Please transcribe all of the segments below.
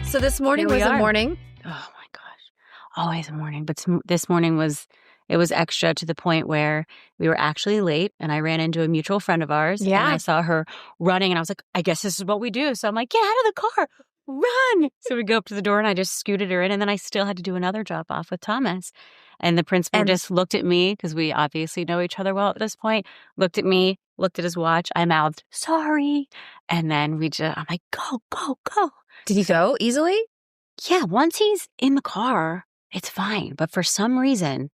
So this morning was a morning. Oh my gosh. Always a morning. But this morning was extra to the point where we were actually late and I ran into a mutual friend of ours. Yeah. And I saw her running and I was like, I guess this is what we do. So I'm like, get out of the car, run. So we go up to the door and I just scooted her in. And then I still had to do another drop off with Thomas. And the principal just looked at me because we obviously know each other well at this point, looked at me, looked at his watch. I mouthed, sorry. And then I'm like, go, go, go. Did he go easily? Yeah, once he's in the car, it's fine. But for some reason,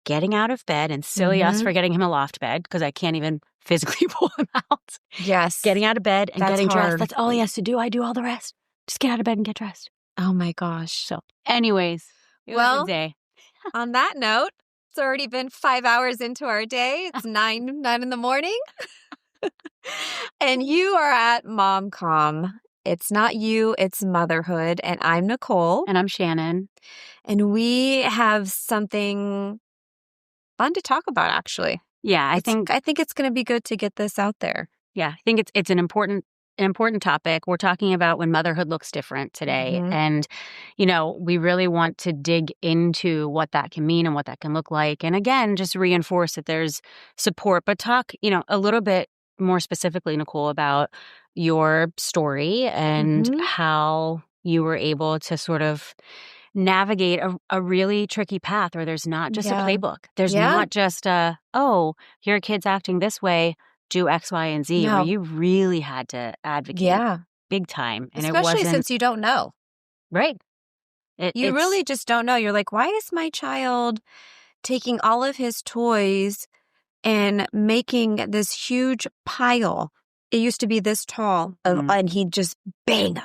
getting out of bed, and silly us for getting him a loft bed because I can't even physically pull him out. Yes. Getting out of bed and That's getting hard. dressed. That's all he has to do. I do all the rest. Just get out of bed and get dressed. Oh my gosh. So anyways, it was a day. On that note, it's already been 5 hours into our day. It's 9 in the morning. And you are at MomCom. It's not you, it's Motherhood. And I'm Nicole. And I'm Shannon. And we have something fun to talk about, actually. Yeah, I think it's going to be good to get this out there. Yeah, I think it's an important topic. We're talking about when motherhood looks different today. Mm-hmm. And, we really want to dig into what that can mean and what that can look like. And again, just reinforce that there's support, but talk, a little bit more specifically, Nicole, about your story and how you were able to sort of navigate a really tricky path where there's not just a playbook. There's not just your kid's acting this way, do X, Y, and Z, where you really had to advocate big time. And especially since you don't know. Right. You really just don't know. You're like, why is my child taking all of his toys and making this huge pile? It used to be this tall, and he'd just bang them,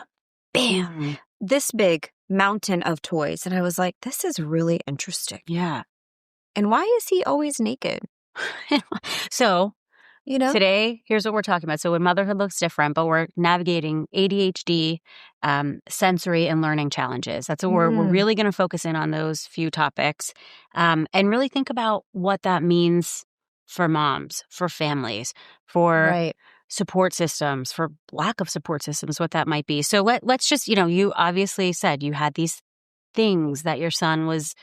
bam, this big mountain of toys. And I was like, this is really interesting. Yeah. And why is he always naked? So, today, here's what we're talking about. So when motherhood looks different, but we're navigating ADHD, sensory and learning challenges. That's what we're really going to focus in on those few topics and really think about what that means for moms, for families, for support systems, for lack of support systems, what that might be. So let's just, you obviously said you had these things that your son was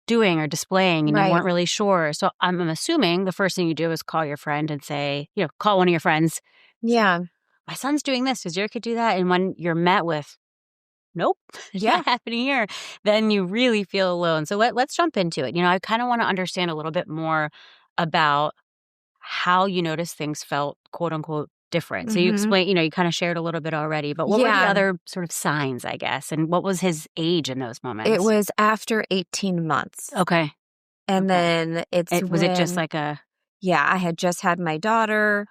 doing or displaying and you weren't really sure. So I'm assuming the first thing you do is call your friend and say, call one of your friends. Yeah. My son's doing this. Does your kid do that? And when you're met with, nope, it's not happening here, then you really feel alone. So let's jump into it. I kind of want to understand a little bit more about how you noticed things felt, quote unquote, different. So you explained, you kind of shared a little bit already, but what were the other sort of signs, I guess? And what was his age in those moments? It was after 18 months. Okay. And then was it just like a... Yeah, I had just had my daughter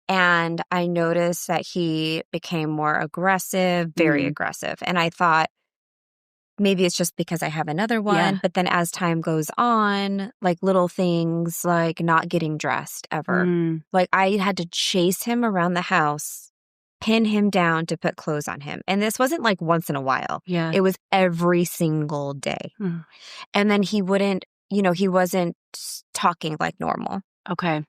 and I noticed that he became more aggressive, very aggressive. And I thought, maybe it's just because I have another one. Yeah. But then as time goes on, like little things like not getting dressed ever. Like I had to chase him around the house, pin him down to put clothes on him. And this wasn't like once in a while. Yeah. It was every single day. And then he wouldn't, he wasn't talking like normal. Okay.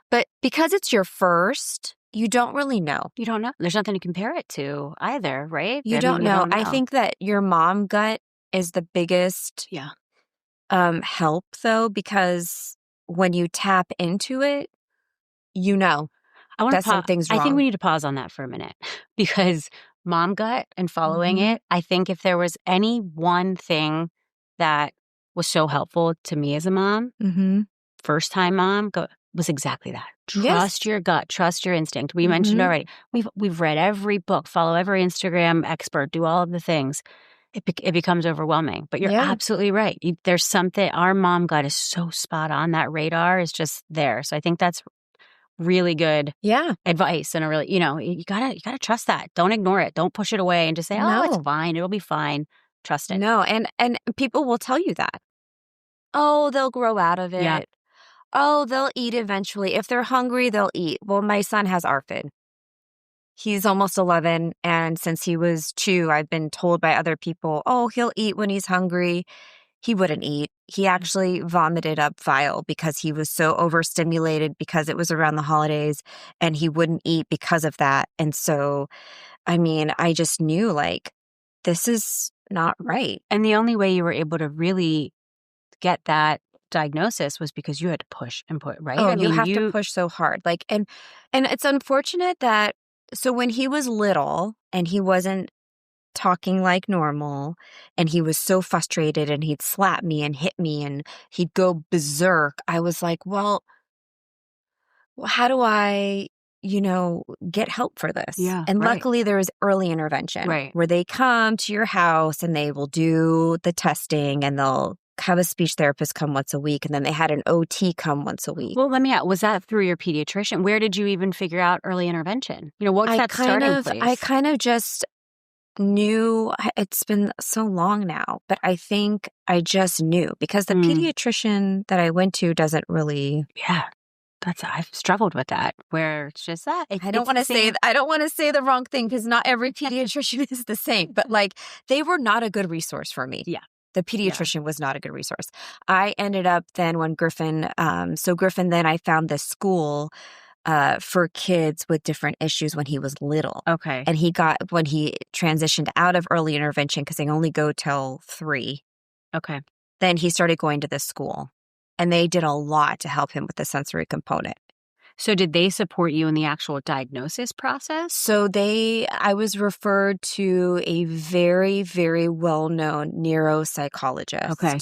But because it's your first, you don't really know. You don't know. There's nothing to compare it to either, right? You don't know. I think that your mom gut is the biggest help, though, because when you tap into it, that something's wrong. I think we need to pause on that for a minute because mom gut and following it, I think if there was any one thing that was so helpful to me as a mom, first-time mom, was exactly that. Trust your gut, trust your instinct. We mentioned already. We've read every book, follow every Instagram expert, do all of the things. It becomes overwhelming. But you're absolutely right. There's something. Our mom gut is so spot on. That radar is just there. So I think that's really good advice and a really, you gotta trust that. Don't ignore it. Don't push it away and just say, oh, it's fine. It'll be fine. Trust it. No, and people will tell you that. Oh, they'll grow out of it. Yeah. Oh, they'll eat eventually. If they're hungry, they'll eat. Well, my son has ARFID. He's almost 11, and since he was 2, I've been told by other people, oh, he'll eat when he's hungry. He wouldn't eat. He actually vomited up bile because he was so overstimulated because it was around the holidays, and he wouldn't eat because of that. And so, I mean, I just knew, like, this is not right. And the only way you were able to really get that diagnosis was because you had to push and put, right? Oh, you have to push so hard. Like, and it's unfortunate that, so when he was little and he wasn't talking like normal and he was so frustrated and he'd slap me and hit me and he'd go berserk, I was like, well, how do I, get help for this? Yeah, and right. luckily there was early intervention Right. where they come to your house and they will do the testing and they'll have a speech therapist come once a week. And then they had an OT come once a week. Well, let me ask, was that through your pediatrician? Where did you even figure out early intervention? What's that starting place? I kind of just knew. It's been so long now, but I think I just knew because the pediatrician that I went to doesn't really. Yeah. I've struggled with that, where it's just that. I don't want to say the wrong thing because not every pediatrician is the same, but they were not a good resource for me. Yeah. The pediatrician was not a good resource. I ended up then when Griffin, then I found this school for kids with different issues when he was little. Okay. And when he transitioned out of early intervention, because they only go till 3. Okay. Then he started going to this school. And they did a lot to help him with the sensory component. So did they support you in the actual diagnosis process? So I was referred to a very, very well-known neuropsychologist. Okay.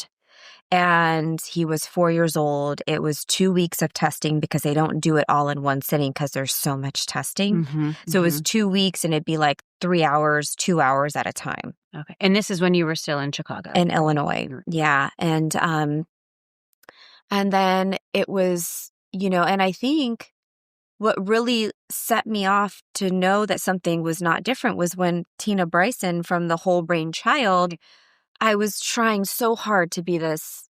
And he was 4 years old. It was 2 weeks of testing because they don't do it all in one sitting because there's so much testing. Mm-hmm, so it was 2 weeks and it'd be like 3 hours, 2 hours at a time. Okay. And this is when you were still in Chicago? In Illinois. Yeah. And then it was, and I think what really set me off to know that something was not different was when Tina Bryson from the Whole Brain Child, I was trying so hard to be this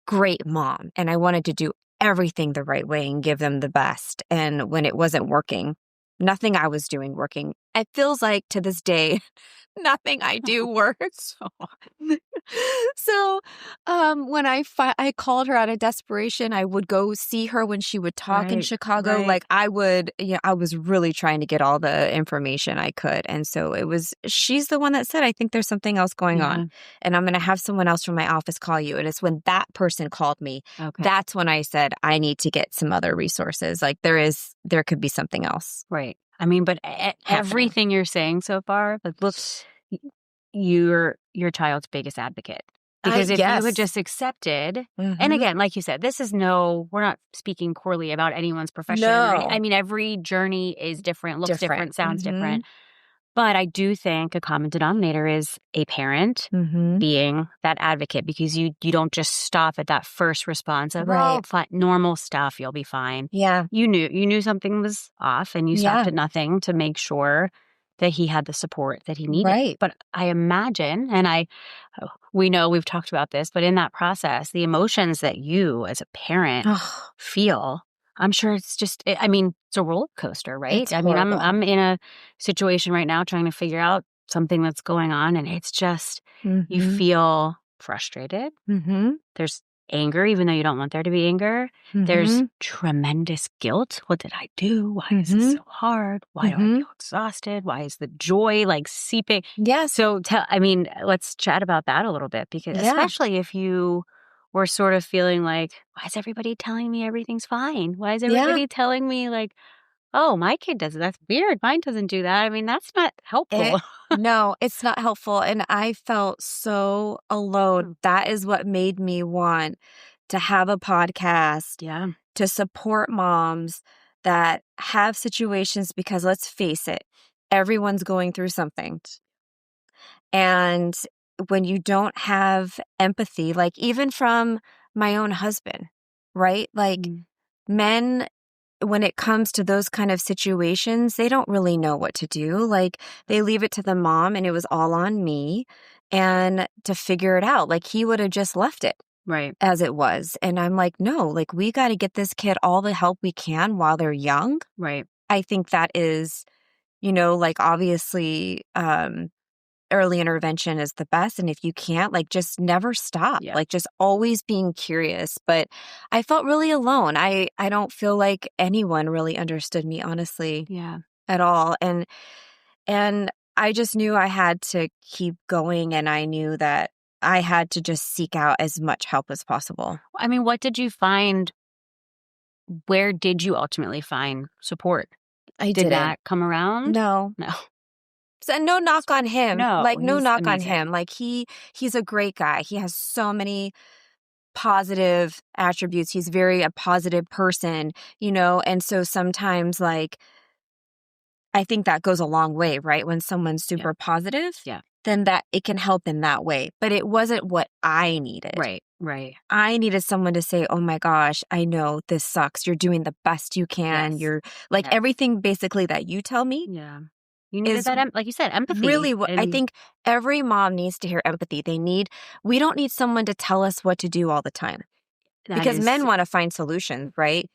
great mom and I wanted to do everything the right way and give them the best. And when it wasn't working, nothing I was doing working. It feels like to this day, nothing I do works. So when I called her out of desperation, I would go see her when she would talk in Chicago. Right. Like I was really trying to get all the information I could. And so she's the one that said, I think there's something else going on. And I'm going to have someone else from my office call you. And it's when that person called me, that's when I said, I need to get some other resources. Like there could be something else. Right. I mean, but everything you're saying so far, look, you're your child's biggest advocate. Because if you had just accepted, and again, like you said, we're not speaking poorly about anyone's profession. No. I mean, every journey is different, looks different, sounds different. But I do think a common denominator is a parent being that advocate because you don't just stop at that first response of, normal stuff, you'll be fine. Yeah. You knew something was off and you stopped at nothing to make sure that he had the support that he needed. Right. But I imagine, and we know we've talked about this, but in that process, the emotions that you as a parent feel, I'm sure it's a roller coaster, right? It's horrible. I'm in a situation right now trying to figure out something that's going on, and it's just, you feel frustrated. There's anger, even though you don't want there to be anger. There's tremendous guilt. What did I do? Why is this so hard? Why do I feel exhausted? Why is the joy seeping? Yeah. So, let's chat about that a little bit because especially if you were sort of feeling like, why is everybody telling me everything's fine? Why is everybody telling me oh, my kid does it. That's weird. Mine doesn't do that. I mean, that's not helpful. No, it's not helpful. And I felt so alone. That is what made me want to have a podcast to support moms that have situations because let's face it, everyone's going through something. And when you don't have empathy, even from my own husband, right? Men, when it comes to those kind of situations, they don't really know what to do. They leave it to the mom and it was all on me and to figure it out. He would have just left it as it was. And I'm like, no, we got to get this kid all the help we can while they're young. Right. I think that is, obviously, early intervention is the best. And if you can't, just never stop. Just always being curious. But I felt really alone. I don't feel like anyone really understood me, honestly, at all. And I just knew I had to keep going, and I knew that I had to just seek out as much help as possible. I mean, what did you find? Where did you ultimately find support? I Did didn't. that come around? No. No. So, no knock on him. No, Like, no he's knock amazing. on him. Like, he's a great guy. He has so many positive attributes. He's a positive person, you know? And so sometimes, like, I think that goes a long way, right? When someone's super positive, then that it can help in that way. But it wasn't what I needed. Right. I needed someone to say, oh my gosh, I know this sucks. You're doing the best you can. Yes. You're like everything basically that you tell me. Yeah. You needed that, like you said, empathy. Really, I think every mom needs to hear empathy. We don't need someone to tell us what to do all the time. Because men want to find solutions, right?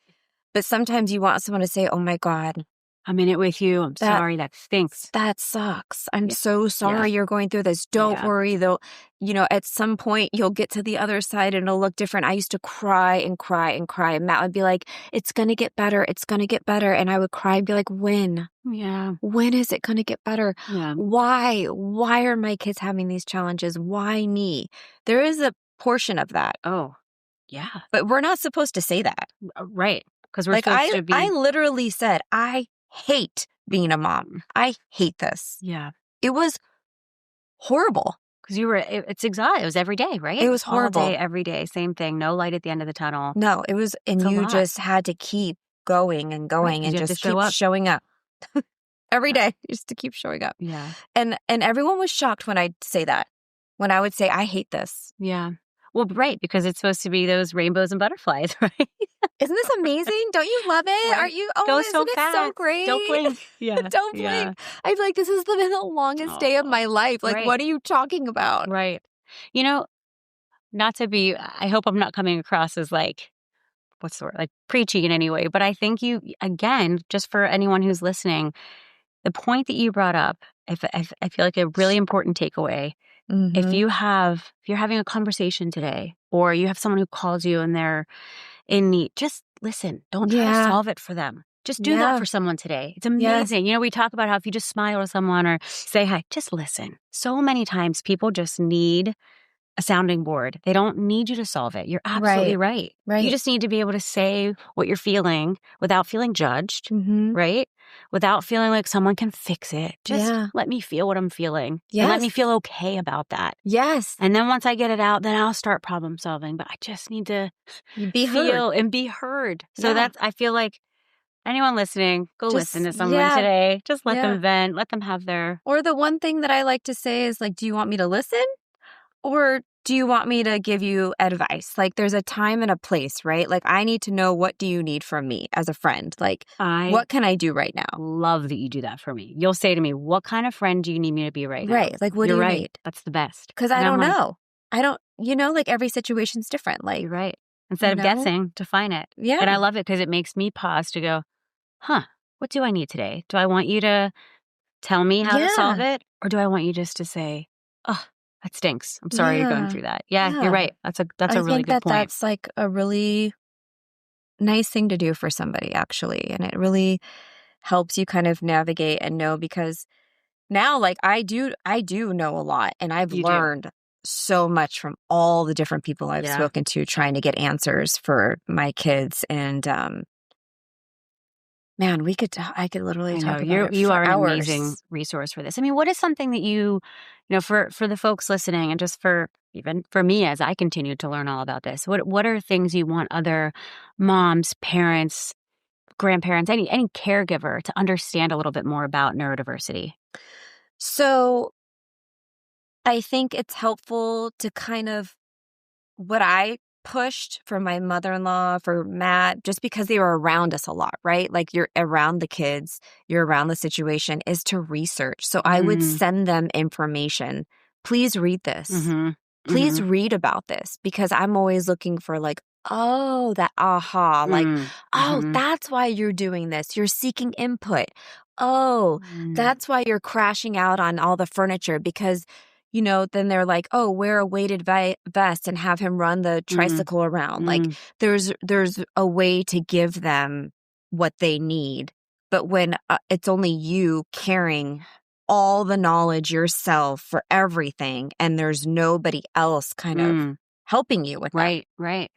But sometimes you want someone to say, oh my God, I'm in it with you. I'm sorry. That stinks. That sucks. I'm so sorry you're going through this. Don't worry, though. You know, at some point you'll get to the other side and it'll look different. I used to cry and cry and cry. And Matt would be like, it's going to get better. It's going to get better. And I would cry and be like, when? Yeah. When is it going to get better? Yeah. Why? Why are my kids having these challenges? Why me? There is a portion of that. Oh, yeah. But we're not supposed to say that. Right. Because we're supposed to be. I literally said, I hate being a mom. I hate this. Yeah. It was horrible. Because it's exhausting. It was every day, right? It was horrible. All day, every day. Same thing. No light at the end of the tunnel. No, it was, and you just had to keep going and going and just keep showing up. Every day, just to keep showing up. Yeah. And everyone was shocked when I'd say that. When I would say, I hate this. Yeah. Well, right, because it's supposed to be those rainbows and butterflies, right? Isn't this amazing? Don't you love it? Right. Aren't you? Oh, Go isn't so it fast. so great? Don't blink. Yeah. Don't blink. I feel like this has been the longest day of my life. Like, what are you talking about? Right. You know, not to be, I hope I'm not coming across as like, what's the word? Like preachy in any way. But I think you, again, just for anyone who's listening, the point that you brought up, I feel like a really important takeaway. Mm-hmm. If you're having a conversation today, or you have someone who calls you and they're in need, just listen. Don't try to solve it for them. Just do that for someone today. It's amazing. You know, we talk about how if you just smile at someone or say hi, just listen. So many times people just need a sounding board. They don't need you to solve it. You're absolutely right. You just need to be able to say what you're feeling without feeling judged, right? Without feeling like someone can fix it. Just let me feel what I'm feeling. And let me feel okay about that. Yes. And then once I get it out, then I'll start problem solving. But I just need to feel and be heard. So I feel like anyone listening, listen to someone today. Just let them vent. Let them have their... Or the one thing that I like to say is like, do you want me to listen? Or do you want me to give you advice? Like, there's a time and a place, right? Like, I need to know, what do you need from me as a friend? Like, what can I do right now? Love that you do that for me. You'll say to me, what kind of friend do you need me to be right now? Right. Like, what do you need? That's the best. Because I don't know. I don't, like, every situation's different. Like, you're right. Instead of guessing, define it. Yeah. And I love it because it makes me pause to go, what do I need today? Do I want you to tell me how to solve it? Or do I want you just to say, oh, that stinks. I'm sorry you're going through that. Yeah, you're right. That's a really good point. That's like a really nice thing to do for somebody, actually. And it really helps you kind of navigate and know, because now, like, I do know a lot, and I've learned so much from all the different people I've spoken to trying to get answers for my kids. And man, I could literally talk about it you for are an hours. amazing resource for this. I mean, what is something that you know, for the folks listening, and just for even for me as I continue to learn all about this, what are things you want other moms, parents, grandparents, any caregiver to understand a little bit more about neurodiversity? So I think it's helpful to kind of, what I pushed for my mother-in-law, for Matt, just because they were around us a lot, right? Like, you're around the kids, you're around the situation, is to research. So I would send them information. Please read this. Please read about this, because I'm always looking for like, oh, that aha, like, oh, that's why you're doing this. You're seeking input. Oh, that's why you're crashing out on all the furniture, because then they're like, oh, wear a weighted vest and have him run the tricycle around. Like, there's a way to give them what they need. But when it's only you caring all the knowledge yourself for everything, and there's nobody else kind of helping you with that. Right.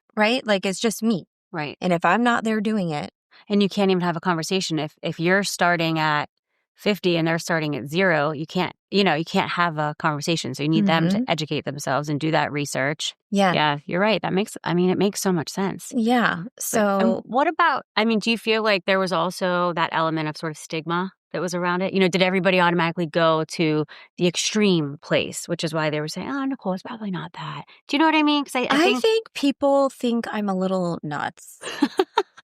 Like, it's just me. Right. And if I'm not there doing it. And you can't even have a conversation. If you're starting at 50 and they're starting at 0, you can't have a conversation. So you need them to educate themselves and do that research. Yeah. Yeah, you're right. It makes so much sense. Yeah. So what about, do you feel like there was also that element of sort of stigma that was around it? Did everybody automatically go to the extreme place, which is why they were saying, oh, Nicole, it's probably not that. Do you know what I mean? Because I think people think I'm a little nuts.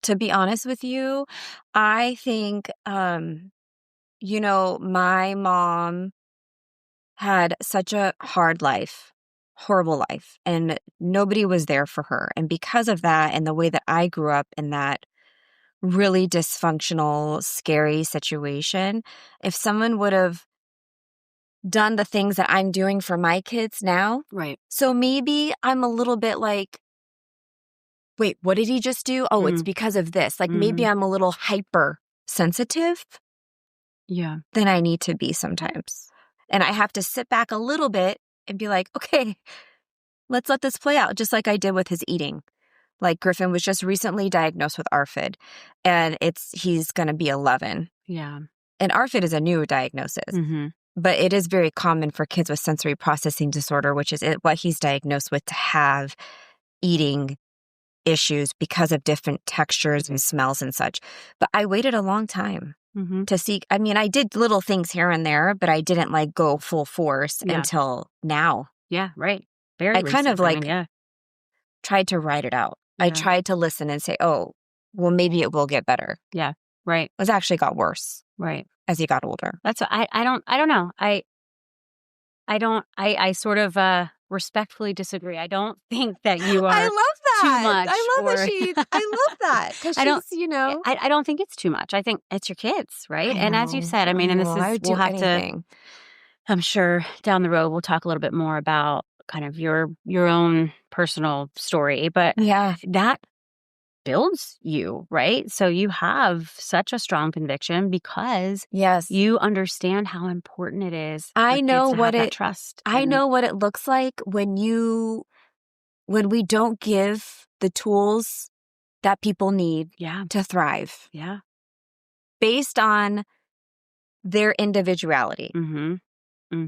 To be honest with you, I think, my mom had such a hard life, horrible life, and nobody was there for her. And because of that, and the way that I grew up in that really dysfunctional, scary situation, if someone would have done the things that I'm doing for my kids now, right. So maybe I'm a little bit like, wait, what did he just do? Oh, it's because of this. Like maybe I'm a little hypersensitive. Yeah. Than I need to be sometimes. And I have to sit back a little bit and be like, okay, let's let this play out, just like I did with his eating. Like Griffin was just recently diagnosed with ARFID, and he's going to be 11. Yeah. And ARFID is a new diagnosis. But it is very common for kids with sensory processing disorder, which is what he's diagnosed with, to have eating issues because of different textures and smells and such. But I waited a long time to see. I mean, I did little things here and there, but I didn't like go full force until now. Yeah, right. Very I kind of tried to write it out. Yeah. I tried to listen and say, oh, well, maybe it will get better. Yeah, right. It actually got worse. Right. As he got older. That's what I don't know. I sort of respectfully disagree. I don't think that you are I love that. too much. I love that. Because I don't think it's too much. I think it's your kids, right? And as you said, and this is, we'll have to, I'm sure down the road, we'll talk a little bit more about kind of your own personal story, but that builds you, right? So you have such a strong conviction because you understand how important it is. I know what it trust. I know what it looks like when we don't give the tools that people need to thrive. Yeah. Based on their individuality.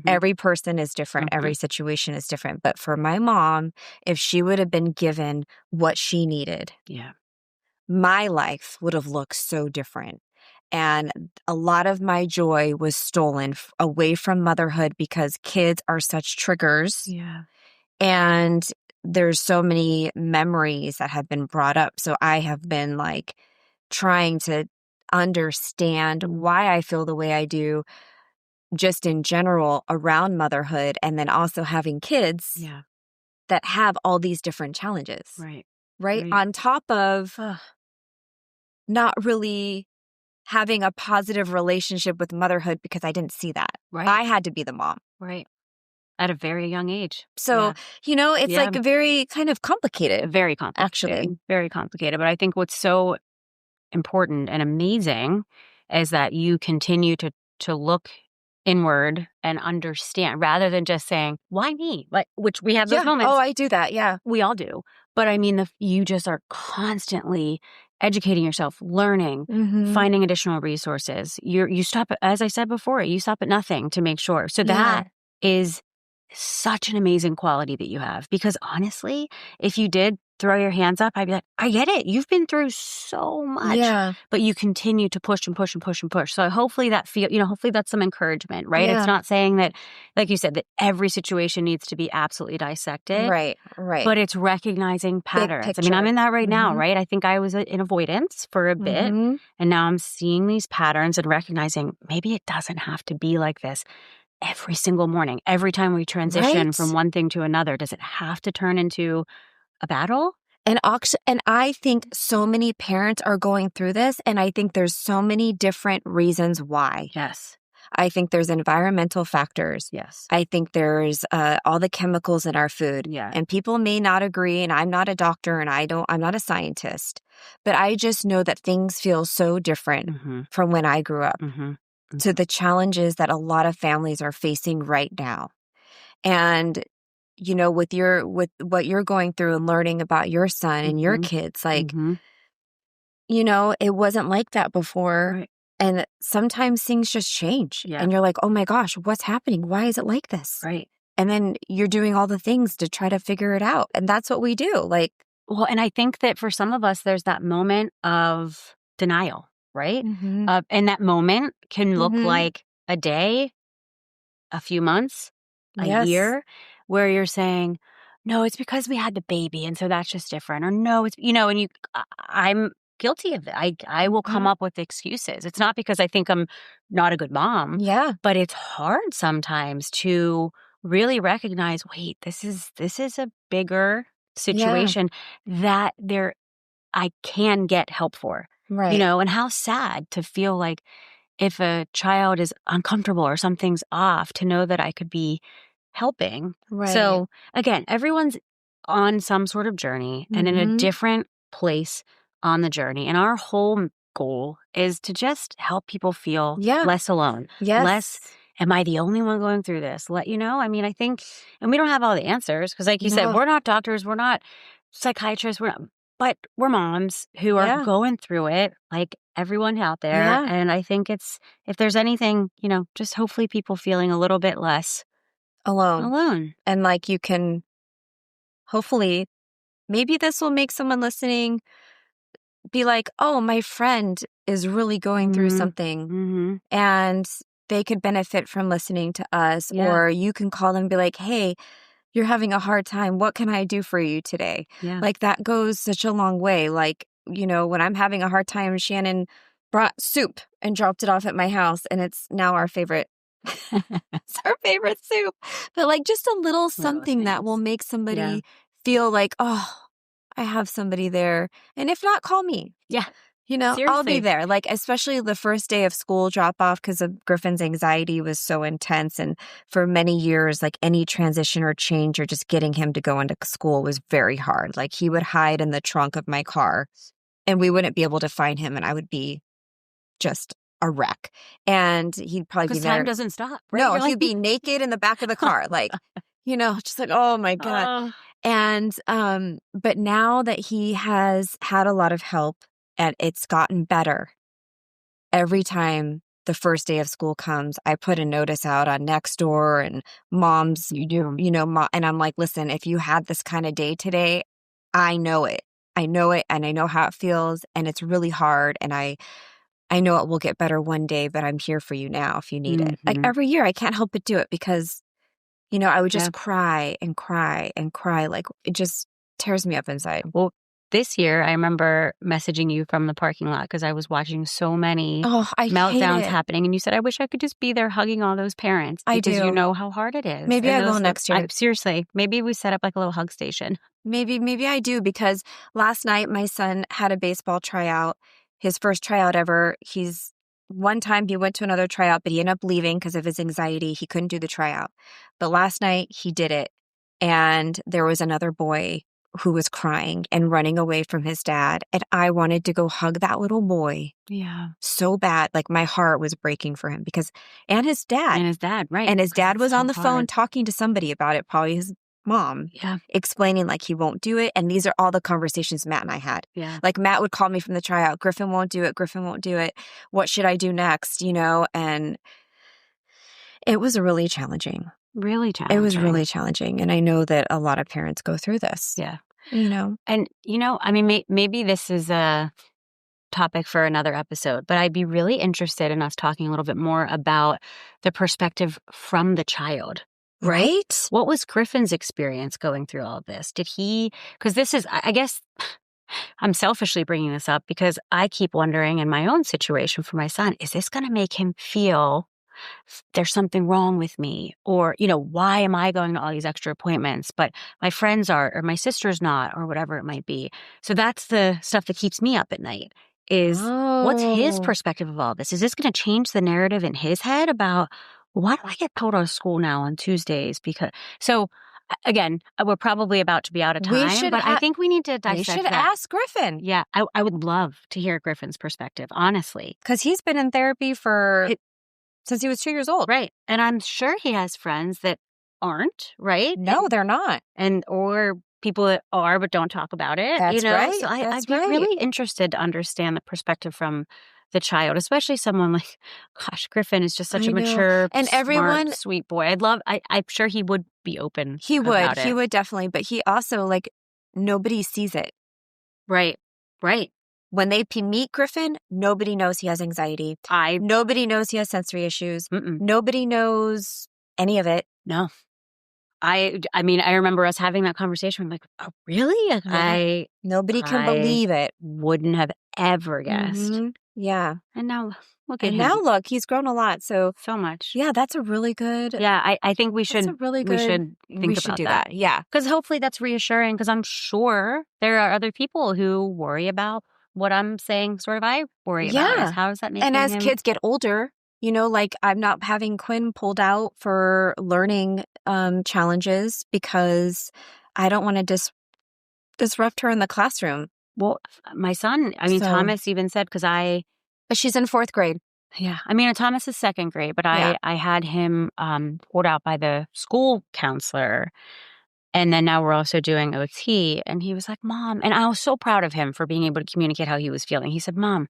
Every person is different. Every situation is different. But for my mom, if she would have been given what she needed, my life would have looked so different. And a lot of my joy was stolen away from motherhood because kids are such triggers. Yeah. And there's so many memories that have been brought up. So I have been like trying to understand why I feel the way I do just in general around motherhood, and then also having kids that have all these different challenges. Right? On top of not really having a positive relationship with motherhood because I didn't see that. Right. I had to be the mom. Right. At a very young age. So, it's like very kind of complicated. Very complicated. Actually. Very complicated. But I think what's so important and amazing is that you continue to look inward and understand rather than just saying, why me? Like, which we have those moments. Oh, I do that. Yeah. We all do. But I mean, you just are constantly educating yourself, learning, finding additional resources. You stop, as I said before, you stop at nothing to make sure. So that is such an amazing quality that you have. Because honestly, if you did throw your hands up, I'd be like, I get it. You've been through so much. Yeah. But you continue to push and push and push and push. So hopefully hopefully that's some encouragement, right? Yeah. It's not saying that, like you said, that every situation needs to be absolutely dissected. Right. But it's recognizing patterns. I mean, I'm in that right now, right? I think I was in avoidance for a bit. And now I'm seeing these patterns and recognizing maybe it doesn't have to be like this every single morning. Every time we transition from one thing to another, does it have to turn into a battle? And I think so many parents are going through this, and I think there's so many different reasons why. Yes. I think there's environmental factors. Yes. I think there's all the chemicals in our food. Yeah. And people may not agree, and I'm not a doctor, and I'm not a scientist, but I just know that things feel so different from when I grew up. to the challenges that a lot of families are facing right now. And, with what you're going through and learning about your son and your kids, like, it wasn't like that before. Right. And sometimes things just change. Yeah. And you're like, oh my gosh, what's happening? Why is it like this? Right. And then you're doing all the things to try to figure it out. And that's what we do. Like, well, and I think that for some of us, there's that moment of denial, right? And that moment can look like a day, a few months, a year, where you're saying, no, it's because we had the baby. And so that's just different. Or no, it's, and I'm guilty of it. I will come up with excuses. It's not because I think I'm not a good mom. Yeah. But it's hard sometimes to really recognize, wait, this is a bigger situation that I can get help for. Right. And how sad to feel like if a child is uncomfortable or something's off, to know that I could be helping. Right. So again, everyone's on some sort of journey and in a different place on the journey. And our whole goal is to just help people feel less alone. Yes. Less, am I the only one going through this? I mean, I think, and we don't have all the answers because like you said, we're not doctors, we're not psychiatrists, but we're moms who are going through it like everyone out there. Yeah. And I think if there's anything, just hopefully people feeling a little bit less alone. And like you can, hopefully, maybe this will make someone listening be like, oh, my friend is really going through something and they could benefit from listening to us. Or you can call them and be like, hey, you're having a hard time. What can I do for you today? Yeah. Like that goes such a long way. Like, when I'm having a hard time, Shannon brought soup and dropped it off at my house and it's now our favorite. It's our favorite soup. But like just a little something that will make somebody feel like, oh, I have somebody there. And if not, call me. Yeah. Seriously. I'll be there. Like, especially the first day of school drop off because of Griffin's anxiety was so intense. And for many years, like any transition or change or just getting him to go into school was very hard. Like he would hide in the trunk of my car and we wouldn't be able to find him. And I would be just a wreck. And he'd probably be there. Time doesn't stop. Right? No, he'd be naked in the back of the car. Like, just like, oh my God. And, but now that he has had a lot of help and it's gotten better, every time the first day of school comes, I put a notice out on Nextdoor and moms, and I'm like, listen, if you had this kind of day today, I know it. I know it and I know how it feels and it's really hard. And I know it will get better one day, but I'm here for you now if you need it. Like every year, I can't help but do it because I would just cry and cry and cry. Like it just tears me up inside. Well, this year, I remember messaging you from the parking lot because I was watching so many meltdowns happening. And you said, I wish I could just be there hugging all those parents. Because you know how hard it is. Maybe I will next year. Seriously, maybe we set up like a little hug station. Maybe I do because last night my son had a baseball tryout, his first tryout ever. One time he went to another tryout, but he ended up leaving because of his anxiety. He couldn't do the tryout. But last night he did it. And there was another boy who was crying and running away from his dad. And I wanted to go hug that little boy. Yeah. So bad. Like my heart was breaking for him and his dad. Right. And his dad was on the phone talking to somebody about it, probably his mom, explaining like he won't do it. And these are all the conversations Matt and I had. Yeah. Like Matt would call me from the tryout. Griffin won't do it. Griffin won't do it. What should I do next? And it was really challenging. Really challenging. It was really challenging. And I know that a lot of parents go through this. Yeah. And, I mean, maybe this is a topic for another episode, but I'd be really interested in us talking a little bit more about the perspective from the child. Right? What was Griffin's experience going through all of this? Because this is, I guess, I'm selfishly bringing this up because I keep wondering in my own situation for my son, is this going to make him feel there's something wrong with me? Or, why am I going to all these extra appointments, but my friends are, or my sister's not, or whatever it might be. So that's the stuff that keeps me up at night is what's his perspective of all this? Is this going to change the narrative in his head about why do I get pulled out of school now on Tuesdays? So again, we're probably about to be out of time, but I think we need to dissect that. We should ask Griffin. Yeah, I would love to hear Griffin's perspective, honestly. Because he's been in therapy for since he was 2 years old. Right. And I'm sure he has friends that aren't, right? No, they're not. Or people that are but don't talk about it. That's right. So That's I'd be really interested to understand the perspective from the child, especially someone like, gosh, Griffin is just such a mature, and smart, sweet boy. I'm sure he would be open. He would. About it. He would definitely. But he also, like, nobody sees it. Right. Right. When they meet Griffin, nobody knows he has anxiety. Nobody knows he has sensory issues. Nobody knows any of it. No. I mean, I remember us having that conversation. I'm like, oh, really? Nobody can believe it. Wouldn't have ever guessed. Yeah. And now look at him. Now look, he's grown a lot. So much. Yeah, that's a really good. Yeah, I think we should. Think about that. Yeah, because hopefully that's reassuring. Because I'm sure there are other people who worry about what I'm saying. Sort of, I worry about. How does that make? And as kids get older, like I'm not having Quinn pulled out for learning challenges because I don't want to disrupt her in the classroom. Well, my son, Thomas even said, but she's in 4th grade. Yeah. Thomas is 2nd grade, but I had him pulled out by the school counselor. And then now we're also doing OT. And he was like, Mom, and I was so proud of him for being able to communicate how he was feeling. He said, Mom,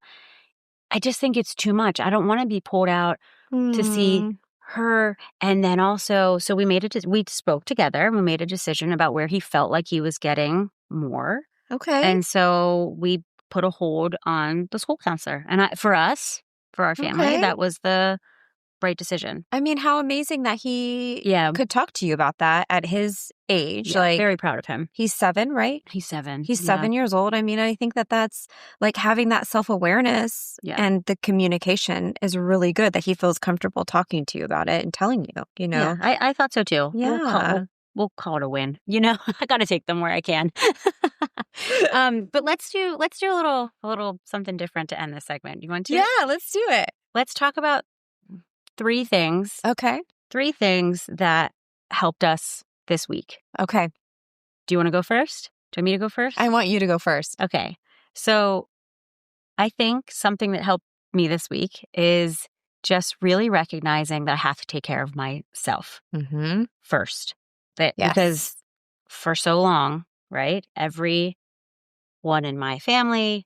I just think it's too much. I don't want to be pulled out to see her. And then also, so we spoke together and we made a decision about where he felt like he was getting more. Okay. And so we put a hold on the school counselor. And for our family, that was the right decision. How amazing that he could talk to you about that at his age. Yeah, very proud of him. He's 7, right? He's 7. He's 7 years old. I think that's like having that self-awareness and the communication is really good that he feels comfortable talking to you about it and telling you, Yeah, I thought so too. Yeah. We'll call it a win. I got to take them where I can. But let's do a little something different to end this segment. You want to? Yeah, let's do it. Let's talk about 3 things. Okay. 3 things that helped us this week. Okay. Do you want to go first? Do you want me to go first? I want you to go first. Okay. So I think something that helped me this week is just really recognizing that I have to take care of myself first. Because for so long, right, everyone in my family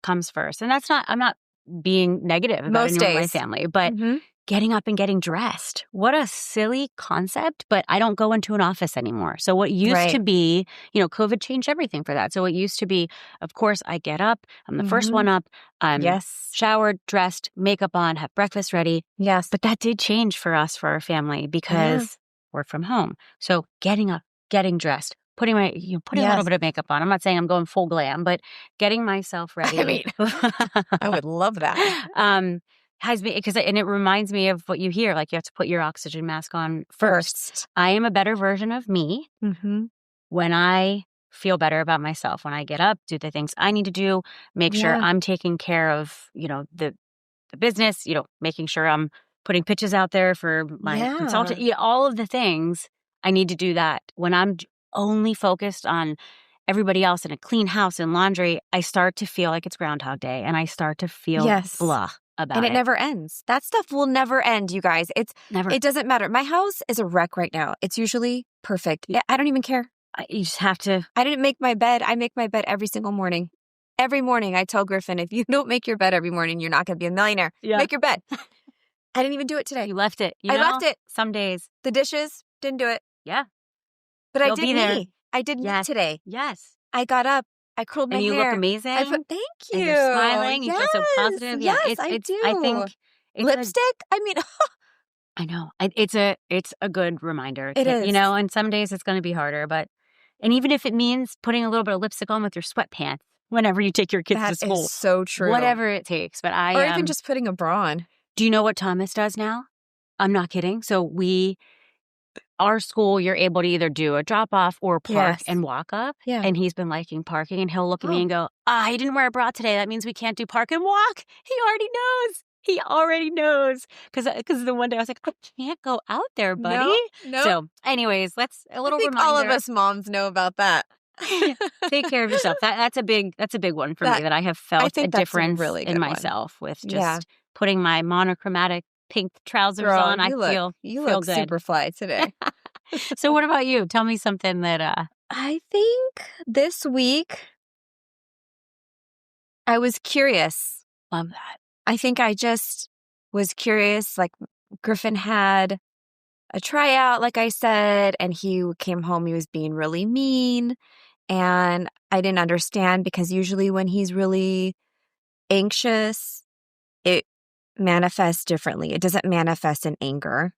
comes first. And I'm not being negative about anyone in my family, but getting up and getting dressed. What a silly concept, but I don't go into an office anymore. So what used to be, COVID changed everything for that. So what used to be, of course, I get up, I'm the first one up, I'm showered, dressed, makeup on, have breakfast ready. Yes. But that did change for us, for our family, because work from home. So getting up, getting dressed, putting a little bit of makeup on. I'm not saying I'm going full glam, but getting myself ready. I would love that. Has been and it reminds me of what you hear, like you have to put your oxygen mask on first. I am a better version of me when I feel better about myself, when I get up, do the things I need to do, make sure I'm taking care of, the business, making sure I'm putting pitches out there for my consultant, all of the things. I need to do that. When I'm only focused on everybody else in a clean house and laundry, I start to feel like it's Groundhog Day and I start to feel blah about it. And it never ends. That stuff will never end, you guys. It doesn't matter. My house is a wreck right now. It's usually perfect. I don't even care. You just have to. I didn't make my bed. I make my bed every single morning. Every morning I tell Griffin, if you don't make your bed every morning, you're not going to be a millionaire. Yeah. Make your bed. I didn't even do it today. You left it. I left it. Some days. The dishes, didn't do it. Yeah. But I did me. I did me today. Yes. I got up. I curled my hair. And you look amazing. Thank you. And you're smiling. You feel so positive. Yes, I do. I think lipstick. I know. It's a good reminder. It is. And some days it's going to be harder. And even if it means putting a little bit of lipstick on with your sweatpants whenever you take your kids to school. That is so true. Whatever it takes. But or even just putting a bra on. Do you know what Thomas does now? I'm not kidding. So our school, you're able to either do a drop off or park and walk up. Yeah. And he's been liking parking, and he'll look at me and go, he didn't wear a bra today. That means we can't do park and walk. He already knows. Because the one day I was like, I can't go out there, buddy. No. So anyways, a little reminder. All of us moms know about that. Take care of yourself. That's a big one for me, that I have felt a difference in myself with just putting my monochromatic pink trousers Girl, on. you look feel good. super fly today. So what about you? Tell me something that I think this week I was curious. love that. I think I just was curious. Like Griffin had a tryout, like I said, and he came home, he was being really mean. And I didn't understand because usually when he's really anxious, it manifests differently. It doesn't manifest in anger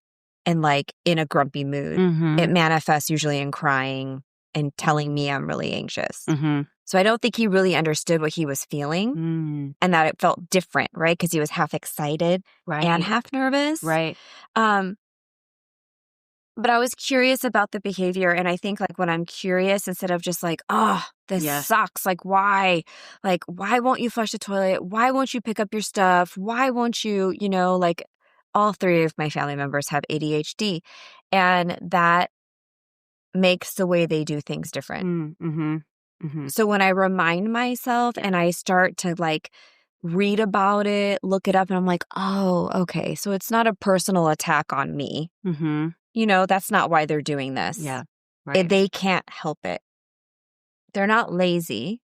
and like in a grumpy mood. Mm-hmm. It manifests usually in crying and telling me I'm really anxious. Mm-hmm. So I don't think he really understood what he was feeling and that it felt different, right? Because he was half excited and half nervous. Right. But I was curious about the behavior. And I think like when I'm curious, instead of just like, oh, this sucks. Like, why? Like, why won't you flush the toilet? Why won't you pick up your stuff? Why won't you, like all three of my family members have ADHD. And that makes the way they do things different. Mm-hmm. Mm-hmm. So when I remind myself and I start to like read about it, look it up, and I'm like, oh, okay. So it's not a personal attack on me. Mm-hmm. That's not why they're doing this. Yeah. Right. They can't help it. They're not lazy.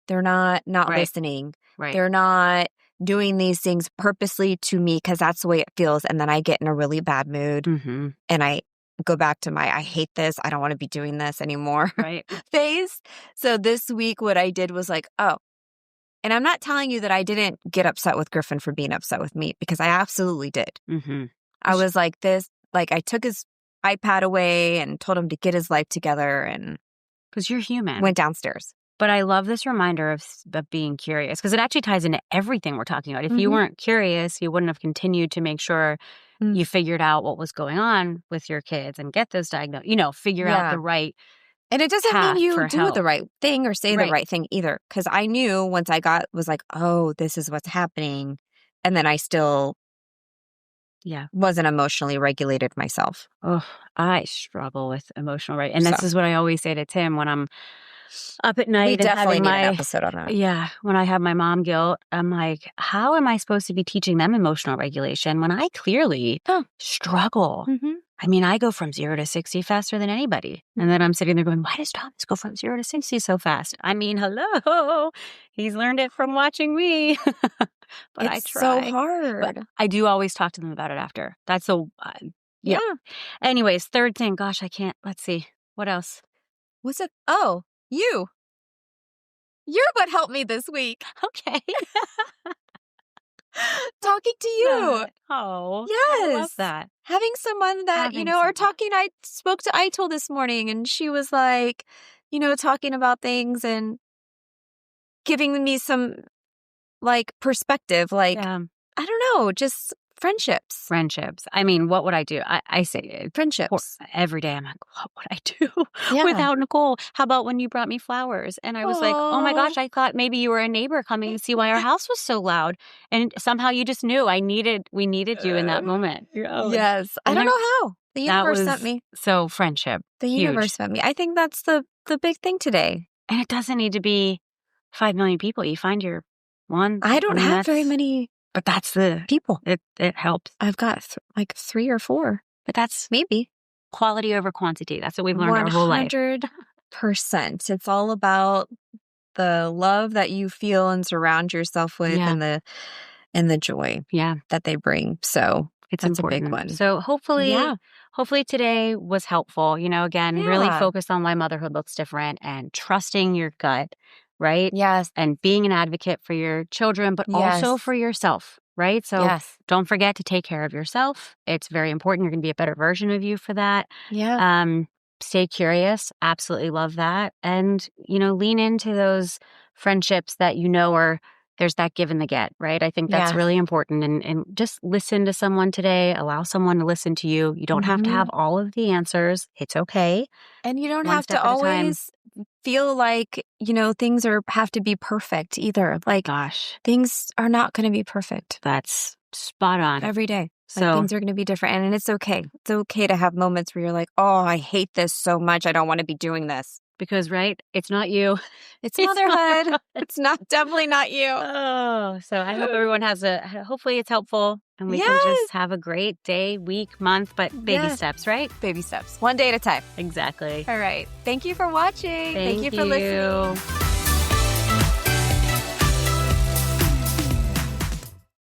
They're not listening. Right. They're not doing these things purposely to me because that's the way it feels. And then I get in a really bad mood and I go back to my, I hate this. I don't want to be doing this anymore phase. So this week, what I did was like, oh, and I'm not telling you that I didn't get upset with Griffin for being upset with me because I absolutely did. Mm-hmm. I was like this. Like I took his iPad away and told him to get his life together and because you're human. Went downstairs. But I love this reminder of being curious because it actually ties into everything we're talking about. If you weren't curious, you wouldn't have continued to make sure you figured out what was going on with your kids and get those diagnosed, figure out the right And it doesn't mean you do help. The right thing or say the right thing either. Because I knew once I was like, oh, this is what's happening. And then I still wasn't emotionally regulated myself. Oh, I struggle with emotional And this is what I always say to Tim when I'm up at night. We and definitely need an episode on that. Yeah. When I have my mom guilt, I'm like, how am I supposed to be teaching them emotional regulation when I clearly struggle? Mm-hmm. I mean, I go from 0 to 60 faster than anybody. And then I'm sitting there going, why does Thomas go from 0 to 60 so fast? I mean, hello. He's learned it from watching me. But it's I try. so hard. But I do always talk to them about it after. That's yeah. Anyways, third thing. Gosh, I can't. Let's see. What else? What's it? Oh, you're what helped me this week. Okay. Talking to you. Oh, yes. I love that. Having someone that, are talking. I spoke to Itul this morning and she was like, talking about things and giving me some like perspective. Like, I don't know, just friendships. I mean, what would I do? I say friendships. Every day I'm like, what would I do without Nicole? How about when you brought me flowers? And I was like, oh my gosh, I thought maybe you were a neighbor coming to see why our house was so loud. And somehow you just knew we needed you in that moment. Yes. I don't know how. The universe sent me. So friendship. The universe sent me. I think that's the big thing today. And it doesn't need to be 5 million people. You find your one. I don't have very many. But that's the people. It helps. I've got like 3 or 4. But that's maybe quality over quantity. That's what we've learned our whole life. 100%. It's all about the love that you feel and surround yourself with and the joy that they bring. So that's important. A big one. So hopefully today was helpful. Again, really focus on why motherhood looks different and trusting your gut. Right? Yes. And being an advocate for your children, but also for yourself, right? So don't forget to take care of yourself. It's very important. You're going to be a better version of you for that. Yeah. Stay curious. Absolutely love that. And, lean into those friendships that there's that give and the get, right? I think that's really important. And just listen to someone today. Allow someone to listen to you. You don't have to have all of the answers. It's okay. And you don't have to always feel like, things have to be perfect either. Like, things are not going to be perfect. That's spot on. Every day. So things are going to be different. And it's okay. It's okay to have moments where you're like, oh, I hate this so much. I don't want to be doing this. Because, right, it's not you. It's motherhood. It's definitely not you. Oh, so I hope everyone hopefully it's helpful and we can just have a great day, week, month, but baby steps, right? Baby steps. One day at a time. Exactly. All right. Thank you for watching. Thank you for listening.